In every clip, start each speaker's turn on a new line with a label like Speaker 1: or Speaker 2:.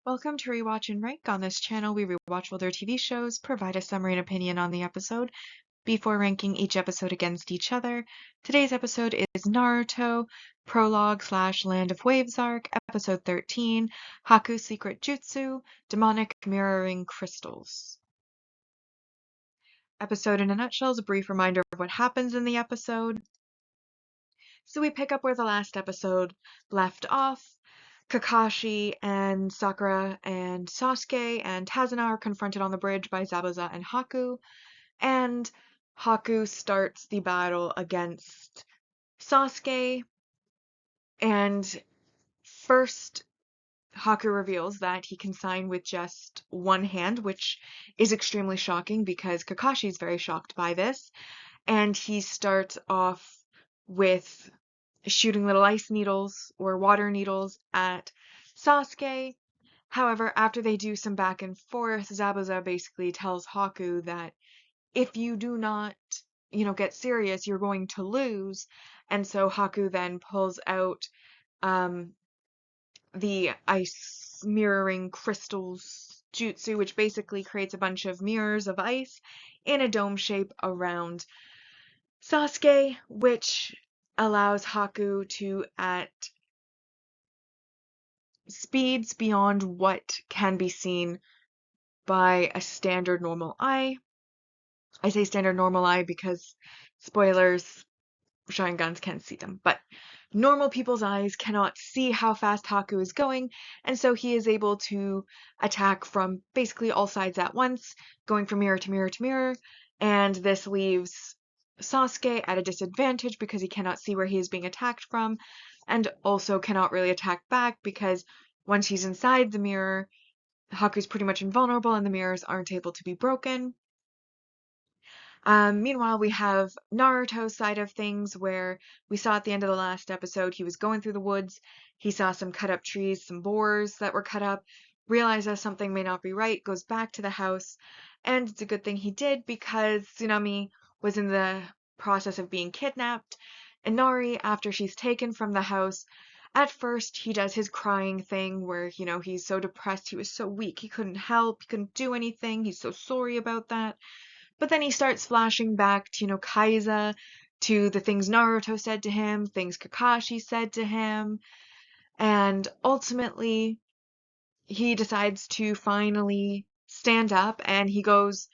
Speaker 1: Welcome to Rewatch and Rank. On this channel, we rewatch older TV shows, provide a summary and opinion on the episode before ranking each episode against each other. Today's episode is Naruto Prologue/Land of Waves arc, episode 13, Haku's Secret Jutsu, Demonic Mirroring Crystals. Episode in a nutshell is a brief reminder of what happens in the episode. So we pick up where the last episode left off. Kakashi and Sakura and Sasuke and Tazuna are confronted on the bridge by Zabuza and Haku, and Haku starts the battle against Sasuke, and first Haku reveals that he can sign with just one hand, which is extremely shocking because Kakashi is very shocked by this, and he starts off with shooting little ice needles or water needles at Sasuke. However, after they do some back and forth, Zabuza basically tells Haku that if you do not, get serious, you're going to lose. And so Haku then pulls out the ice mirroring crystals jutsu, which basically creates a bunch of mirrors of ice in a dome shape around Sasuke, which allows Haku to, at speeds beyond what can be seen by a standard normal eye. I say standard normal eye because, spoilers, Sharingans can't see them, but normal people's eyes cannot see how fast Haku is going, and so he is able to attack from basically all sides at once, going from mirror to mirror to mirror, and this leaves Sasuke at a disadvantage because he cannot see where he is being attacked from, and also cannot really attack back because once he's inside the mirror, Haku's pretty much invulnerable and the mirrors aren't able to be broken. Meanwhile, we have Naruto's side of things where we saw at the end of the last episode he was going through the woods, he saw some cut up trees, some boars that were cut up, realizes something may not be right, goes back to the house, and it's a good thing he did because Tsunami was in the process of being kidnapped, and Nari, after she's taken from the house, at first he does his crying thing where, he's so depressed, he was so weak, he couldn't help, he couldn't do anything, he's so sorry about that. But then he starts flashing back to, Kaiza, to the things Naruto said to him, things Kakashi said to him, and ultimately he decides to finally stand up and he goes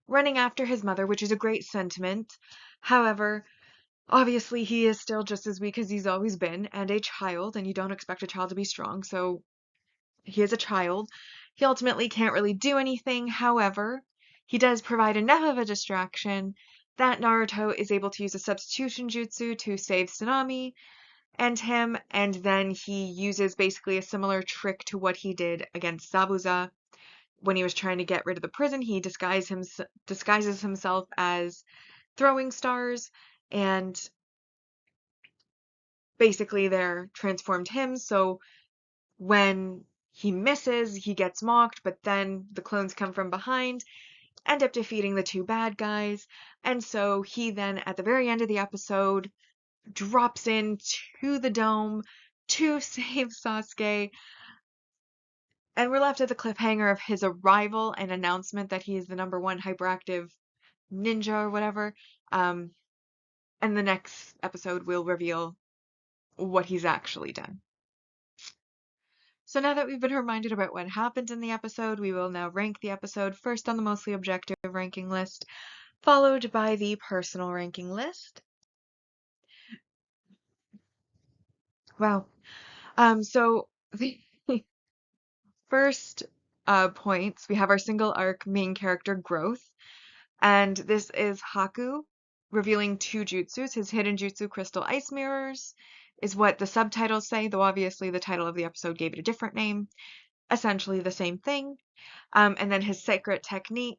Speaker 1: running after his mother, which is a great sentiment. However, obviously he is still just as weak as he's always been and a child, and you don't expect a child to be strong, so he is a child. He ultimately can't really do anything. However, he does provide enough of a distraction that Naruto is able to use a substitution jutsu to save Tsunami and him, and then he uses basically a similar trick to what he did against Zabuza when he was trying to get rid of the prison. He disguises himself as throwing stars, and basically they're transformed him, so when he misses, he gets mocked, but then the clones come from behind, end up defeating the two bad guys, and so he then, at the very end of the episode, drops into the dome to save Sasuke, and we're left at the cliffhanger of his arrival and announcement that he is the #1 hyperactive ninja or whatever, and the next episode will reveal what he's actually done. So now that we've been reminded about what happened in the episode, we will now rank the episode, first on the mostly objective ranking list, followed by the personal ranking list. Wow. So the first points, we have our single arc main character growth, and this is Haku revealing 2 jutsus. His hidden jutsu, Crystal Ice Mirrors, is what the subtitles say, though obviously the title of the episode gave it a different name. Essentially the same thing. And then his secret technique,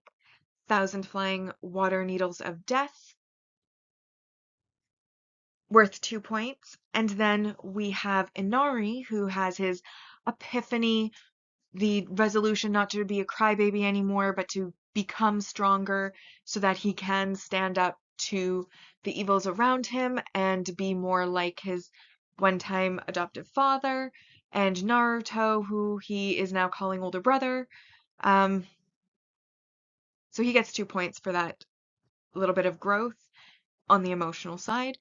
Speaker 1: 1,000 Flying Water Needles of Death, worth 2 points. And then we have Inari, who has his epiphany, the resolution not to be a crybaby anymore, but to become stronger so that he can stand up to the evils around him and be more like his one-time adoptive father. and Naruto, who he is now calling older brother. Um, so he gets 2 points for that little bit of growth on the emotional side.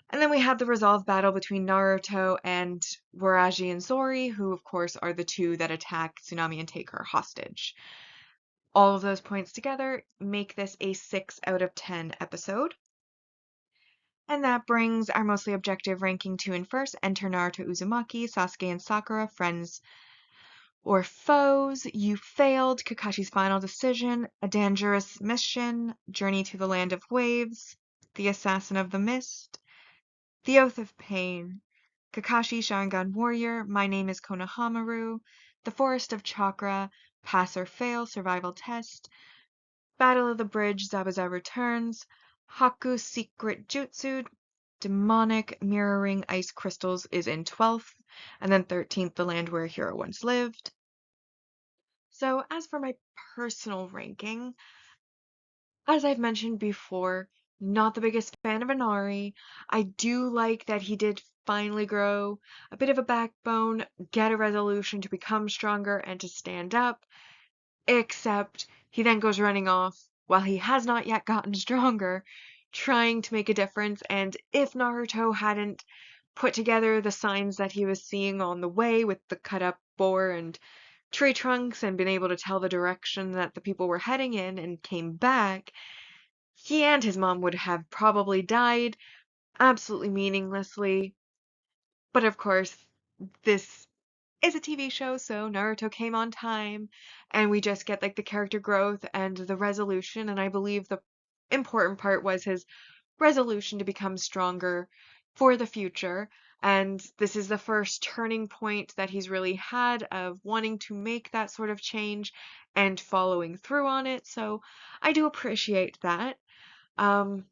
Speaker 1: And then we have the resolve battle between Naruto and Waraji and Zori, who of course are the two that attack Tsunami and take her hostage. All of those points together make this a 6 out of 10 episode. And that brings our mostly objective ranking to in first. Enter Naruto Uzumaki, Sasuke and Sakura, friends or foes. You failed Kakashi's final decision, a dangerous mission, journey to the land of waves, the assassin of the mist, the oath of pain, Kakashi Sharingan warrior, my name is Konohamaru, the forest of chakra, pass or fail, survival test, battle of the bridge, Zabuza returns, Haku secret jutsu, demonic mirroring ice crystals is in 12th, and then 13th, the land where a hero once lived. So as for my personal ranking, as I've mentioned before, not the biggest fan of Inari. I do like that he did finally grow a bit of a backbone, get a resolution to become stronger and to stand up, except he then goes running off while he has not yet gotten stronger, trying to make a difference. And if Naruto hadn't put together the signs that he was seeing on the way with the cut up boar and tree trunks and been able to tell the direction that the people were heading in and came back, he and his mom would have probably died absolutely meaninglessly. But of course, this is a TV show, so Naruto came on time, and we just get like the character growth and the resolution. And I believe the important part was his resolution to become stronger for the future. And this is the first turning point that he's really had of wanting to make that sort of change and following through on it. So I do appreciate that. Um,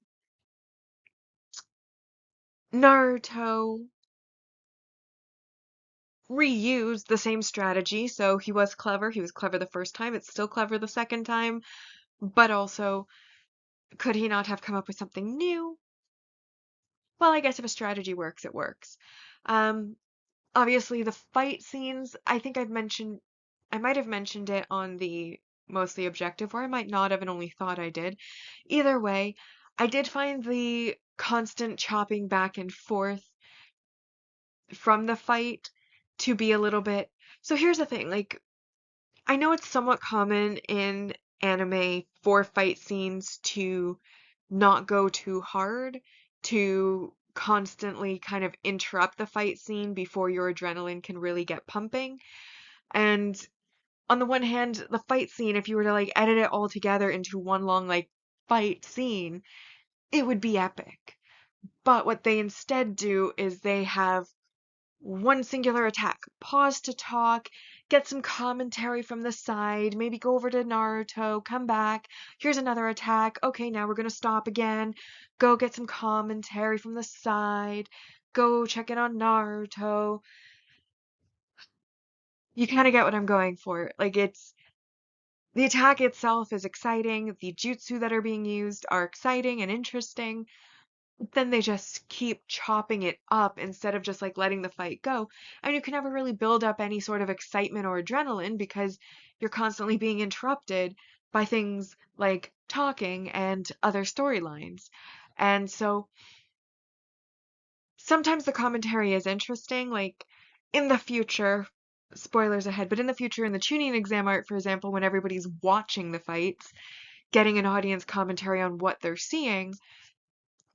Speaker 1: Naruto reused the same strategy, so he was clever. He was clever the first time. It's still clever the second time, but also, could he not have come up with something new? Well, I guess if a strategy works, it works. Um, Obviously, the fight scenes, I might have mentioned it on the mostly objective, or I might not have and only thought I did. Either way, I did find the constant chopping back and forth from the fight to be a little bit. So here's the thing, like, I know it's somewhat common in anime for fight scenes to not go too hard, to constantly kind of interrupt the fight scene before your adrenaline can really get pumping. And on the one hand, the fight scene, if you were to like edit it all together into one long like fight scene, it would be epic. But what they instead do is they have one singular attack. Pause to talk, get some commentary from the side, maybe go over to Naruto, come back. Here's another attack. Okay, now we're gonna stop again. Go get some commentary from the side. Go check in on Naruto. You kind of get what I'm going for. Like, it's the attack itself is exciting. The jutsu that are being used are exciting and interesting. Then they just keep chopping it up instead of just like letting the fight go. And you can never really build up any sort of excitement or adrenaline because you're constantly being interrupted by things like talking and other storylines. And so sometimes the commentary is interesting, like in the future, spoilers ahead, but in the future, in the tuning exam art, for example, when everybody's watching the fights, getting an audience commentary on what they're seeing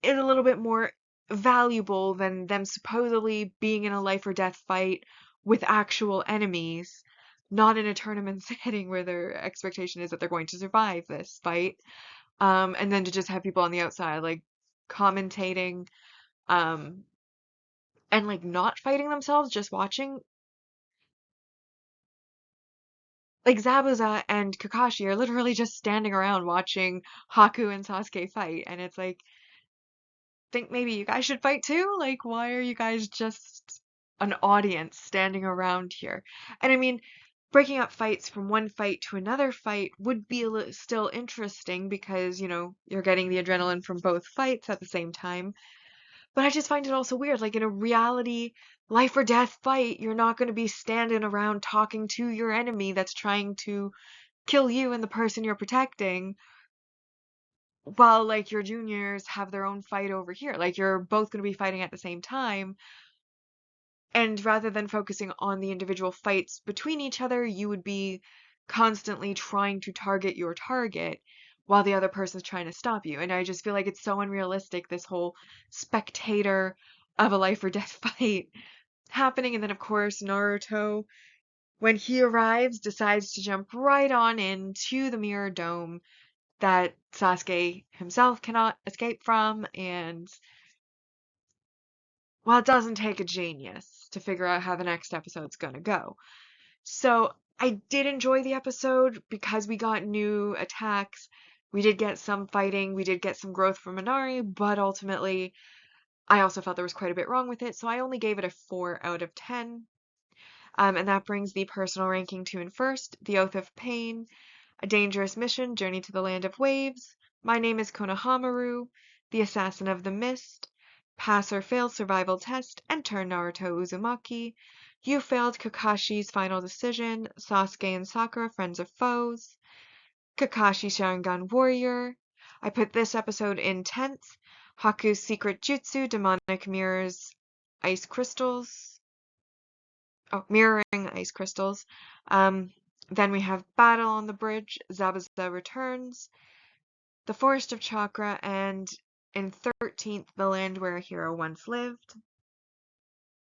Speaker 1: is a little bit more valuable than them supposedly being in a life or death fight with actual enemies, not in a tournament setting where their expectation is that they're going to survive this fight. And then to just have people on the outside, like commentating, um, and like not fighting themselves, just watching. Like Zabuza and Kakashi are literally just standing around watching Haku and Sasuke fight, and it's like, think maybe you guys should fight too? Like, why are you guys just an audience standing around here? And I mean, breaking up fights from one fight to another fight would be still interesting because, you're getting the adrenaline from both fights at the same time. But I just find it also weird, like in a reality life or death fight, you're not going to be standing around talking to your enemy that's trying to kill you and the person you're protecting while like your juniors have their own fight over here. Like you're both going to be fighting at the same time. And rather than focusing on the individual fights between each other, you would be constantly trying to target your target while the other person's trying to stop you. And I just feel like it's so unrealistic, this whole spectator of a life or death fight happening. And then, of course, Naruto, when he arrives, decides to jump right on into the mirror dome that Sasuke himself cannot escape from. And, well, it doesn't take a genius to figure out how the next episode's gonna go. So I did enjoy the episode because we got new attacks. We did get some fighting. We did get some growth from Minari, but ultimately, I also felt there was quite a bit wrong with it. So I only gave it a 4 out of 10. And that brings the personal ranking to in first, The Oath of Pain, A Dangerous Mission, Journey to the Land of Waves, My Name is Konohamaru, The Assassin of the Mist, Pass or Fail Survival Test, Enter Naruto Uzumaki, You Failed Kakashi's Final Decision, Sasuke and Sakura Friends of Foes, Kakashi Sharingan Warrior. I put this episode in 10th, Haku's Secret Jutsu, Demonic Mirrors, Ice Crystals. Oh, mirroring ice crystals. Then we have Battle on the Bridge, Zabuza Returns, The Forest of Chakra, and in 13th, The Land Where a Hero Once Lived.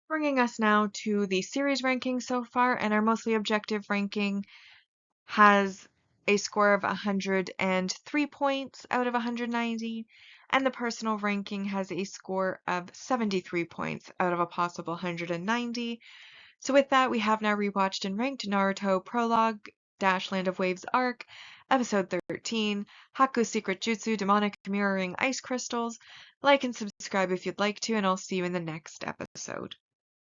Speaker 1: Bringing us now to the series ranking so far, and our mostly objective ranking has a score of 103 points out of 190, and the personal ranking has a score of 73 points out of a possible 190. So with that, we have now rewatched and ranked Naruto Prologue - Land of Waves Arc, Episode 13, Haku's Secret Jutsu, Demonic Mirroring Ice Crystals. Like and subscribe if you'd like to, and I'll see you in the next episode.